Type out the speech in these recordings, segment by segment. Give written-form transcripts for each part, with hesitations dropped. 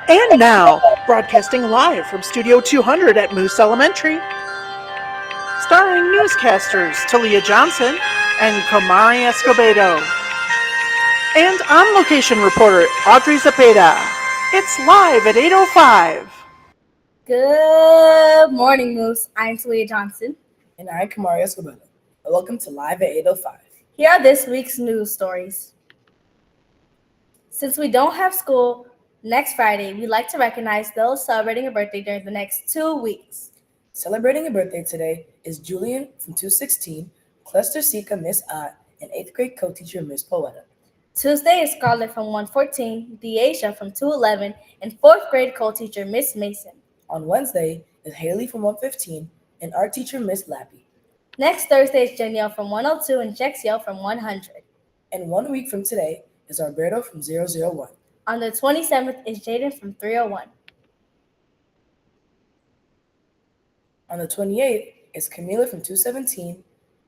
And now, broadcasting live from Studio 200 at Moos Elementary, starring newscasters Taliyah Johnson and Kamari Escobedo, and on-location reporter Audrey Zepeda. It's live at 8:05. Good morning, Moos. I'm Taliyah Johnson. And I'm Kamari Escobedo. Welcome to Live at 8:05. Here are this week's news stories. Since we don't have school next Friday, we'd like to recognize those celebrating a birthday during the next 2 weeks. Celebrating a birthday today is Julian from 216, Cluster Sika Miss Ott, and 8th grade co-teacher Miss Poeta. Tuesday is Scarlett from 114, Deasia from 211, and 4th grade co-teacher Miss Mason. On Wednesday is Haley from 115 and art teacher Miss Lappy. Next Thursday is Danielle from 102 and Jexiel from 100. And 1 week from today is Alberto from 001. On the 27th is Jaden from 301. On the 28th is Camila from 217,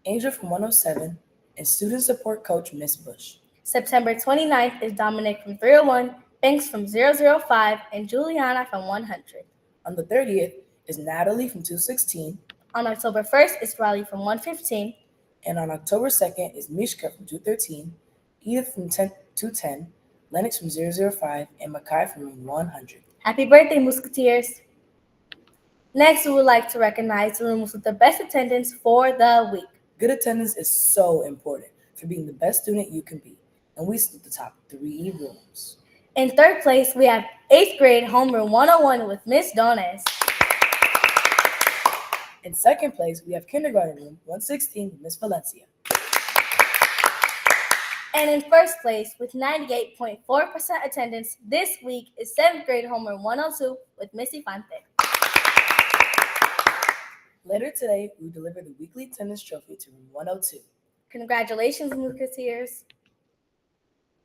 Angel from 107, and student support coach Miss Bush. September 29th is Dominic from 301, Banks from 005, and Juliana from 100. On the 30th is Natalie from 216. On October 1st is Riley from 115. And on October 2nd is Mishka from 213, Edith from 210, Lennox from 005, and Makai from 100. Happy birthday, Musketeers! Next, we would like to recognize the rooms with the best attendance for the week. Good attendance is so important for being the best student you can be, and we stood the top 3 rooms. In third place, we have 8th grade homeroom 101 with Miss Dones. In second place, we have kindergarten room 116 with Miss Valencia. And in first place, with 98.4% attendance this week, is 7th grade homeroom 102 with Missy Fante. Later today, we deliver the weekly attendance trophy to room 102. Congratulations, Musketeers!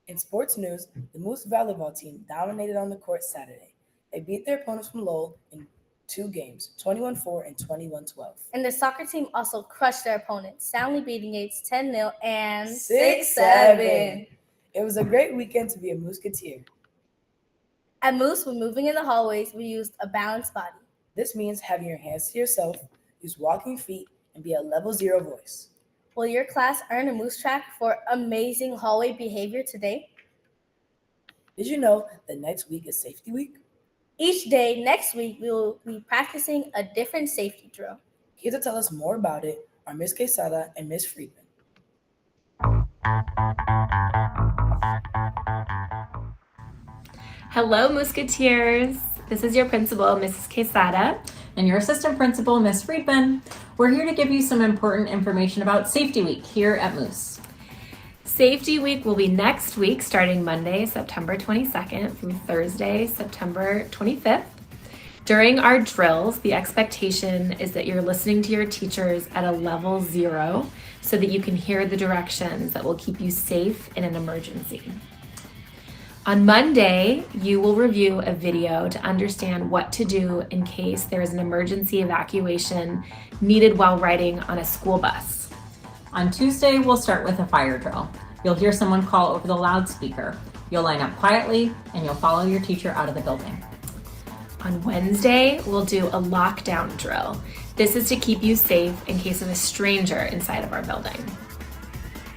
In sports news, the Moos volleyball team dominated on the court Saturday. They beat their opponents from Lowell in 2 games, 21-4 and 21-12. And the soccer team also crushed their opponents, soundly beating Yates 10-0 and 6-7. It was a great weekend to be a Musketeer. At Moos, when moving in the hallways, we used a balanced body. This means having your hands to yourself, use walking feet, and be a level 0 voice. Will your class earn a Moos track for amazing hallway behavior today? Did you know that next week is safety week? Each day next week, we will be practicing a different safety drill. Here to tell us more about it are Miss Quesada and Miss Friedman. Hello, Musketeers. This is your principal, Mrs. Quesada. And your assistant principal, Miss Friedman. We're here to give you some important information about Safety Week here at Moos. Safety Week will be next week, starting Monday, September 22nd through Thursday, September 25th. During our drills, the expectation is that you're listening to your teachers at a level 0 so that you can hear the directions that will keep you safe in an emergency. On Monday, you will review a video to understand what to do in case there is an emergency evacuation needed while riding on a school bus. On Tuesday, we'll start with a fire drill. You'll hear someone call over the loudspeaker. You'll line up quietly, and you'll follow your teacher out of the building. On Wednesday, we'll do a lockdown drill. This is to keep you safe in case of a stranger inside of our building.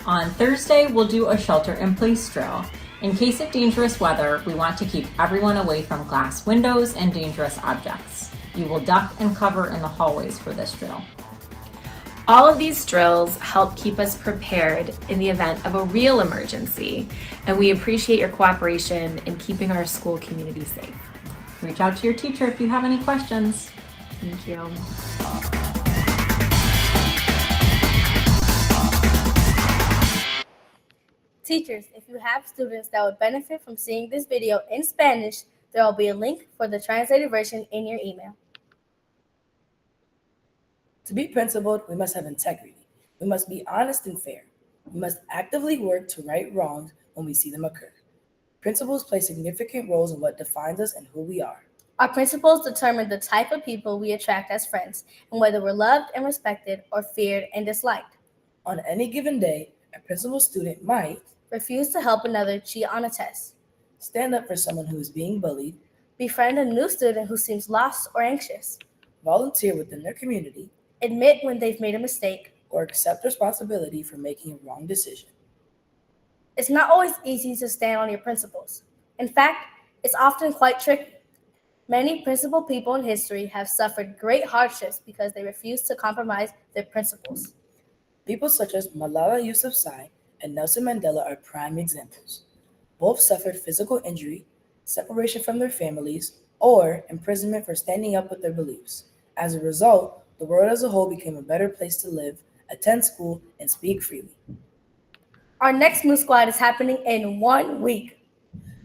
On Thursday, we'll do a shelter-in-place drill. In case of dangerous weather, we want to keep everyone away from glass windows and dangerous objects. You will duck and cover in the hallways for this drill. All of these drills help keep us prepared in the event of a real emergency, and we appreciate your cooperation in keeping our school community safe. Reach out to your teacher if you have any questions. Thank you. Teachers, if you have students that would benefit from seeing this video in Spanish, there will be a link for the translated version in your email. To be principled, we must have integrity. We must be honest and fair. We must actively work to right wrongs when we see them occur. Principals play significant roles in what defines us and who we are. Our principals determine the type of people we attract as friends and whether we're loved and respected or feared and disliked. On any given day, a principal student might refuse to help another cheat on a test, stand up for someone who is being bullied, Befriend a new student who seems lost or anxious. Volunteer within their community, Admit when they've made a mistake. or accept responsibility for making a wrong decision. It's not always easy to stand on your principles. In fact, it's often quite tricky. Many principled people in history have suffered great hardships because they refused to compromise their principles. People such as Malala Yousafzai and Nelson Mandela are prime examples. Both suffered physical injury, separation from their families, or imprisonment for standing up with their beliefs. As a result, the world as a whole became a better place to live, attend school, and speak freely. Our next Moos Squad is happening in 1 week.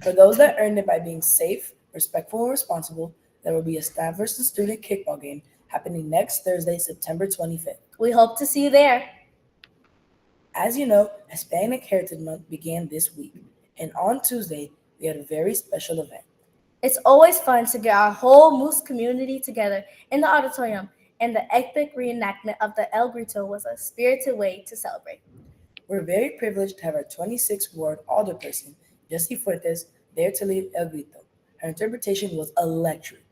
For those that earned it by being safe, respectful, and responsible, there will be a staff versus student kickball game happening next Thursday, September 25th. We hope to see you there. As you know, Hispanic Heritage Month began this week, and on Tuesday, we had a very special event. It's always fun to get our whole Moos community together in the auditorium, and the epic reenactment of the El Grito was a spirited way to celebrate. We're very privileged to have our 26th Ward Alderperson, Jessie Fuentes, there to lead El Grito. Her interpretation was electric.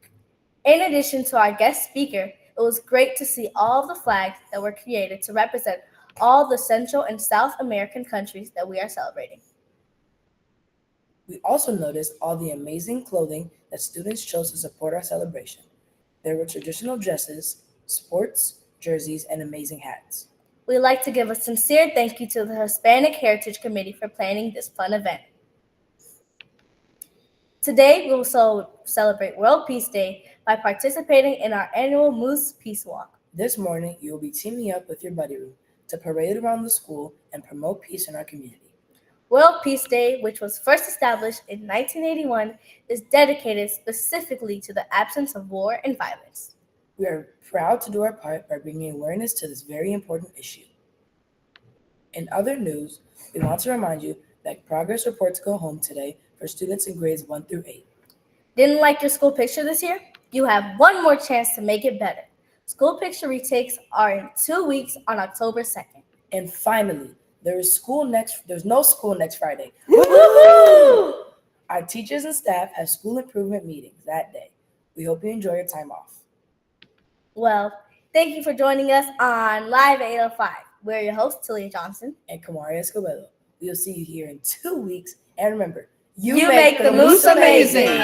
In addition to our guest speaker, it was great to see all of the flags that were created to represent all the Central and South American countries that we are celebrating. We also noticed all the amazing clothing that students chose to support our celebration. There were traditional dresses, sports, jerseys, and amazing hats. We'd like to give a sincere thank you to the Hispanic Heritage Committee for planning this fun event. Today, we will celebrate World Peace Day by participating in our annual Moos Peace Walk. This morning, you will be teaming up with your buddy room to parade around the school and promote peace in our community. World Peace Day, which was first established in 1981, is dedicated specifically to the absence of war and violence. We are proud to do our part by bringing awareness to this very important issue. In other news, we want to remind you that progress reports go home today for students in grades 1 through 8. Didn't like your school picture this year? You have one more chance to make it better. School picture retakes are in 2 weeks on October 2nd. And finally, there's no school next Friday. Woo-hoo! Our teachers and staff have school improvement meetings that day. We hope you enjoy your time off. Well, thank you for joining us on Live 805. We're your hosts, Taliyah Johnson and Kamari Escobedo. We'll see you here in 2 weeks. And remember, you make the Moos amazing.